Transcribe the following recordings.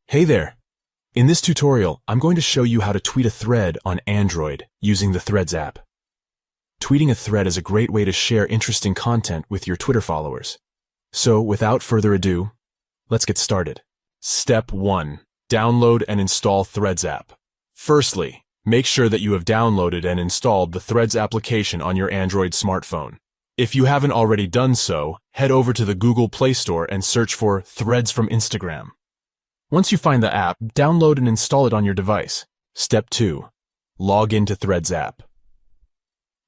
Hey there! In this tutorial, I'm going to show you how to tweet a thread on Android using the Threads app. Tweeting a thread is a great way to share interesting content with your Twitter followers. So, without further ado, let's get started. Step 1. Download and install Threads app. Firstly, make sure that you have downloaded and installed the Threads application on your Android smartphone. If you haven't already done so, head over to the Google Play Store and search for Threads from Instagram. Once you find the app, download and install it on your device. Step 2. Log into Threads app.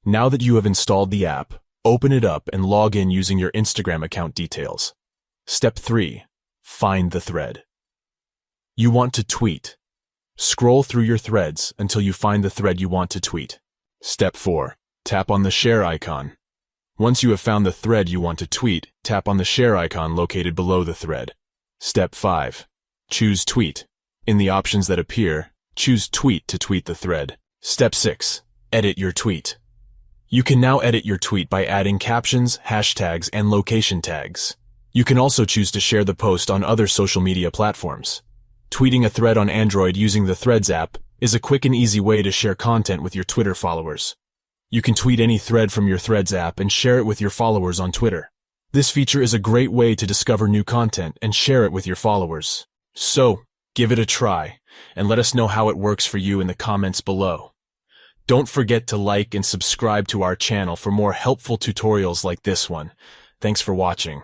Now that you have installed the app, open it up and log in using your Instagram account details. Step 3. Find the thread. You want to tweet. Scroll through your threads until you find the thread you want to tweet. Step 4. Tap on the share icon. Once you have found the thread you want to tweet, tap on the share icon located below the thread. Step 5. Choose Tweet. In the options that appear, choose Tweet to tweet the thread. Step 6. Edit your tweet. You can now edit your tweet by adding captions, hashtags, and location tags. You can also choose to share the post on other social media platforms. Tweeting a thread on Android using the Threads app is a quick and easy way to share content with your Twitter followers. You can tweet any thread from your Threads app and share it with your followers on Twitter. This feature is a great way to discover new content and share it with your followers. So, give it a try, and let us know how it works for you in the comments below. Don't forget to like and subscribe to our channel for more helpful tutorials like this one. Thanks for watching.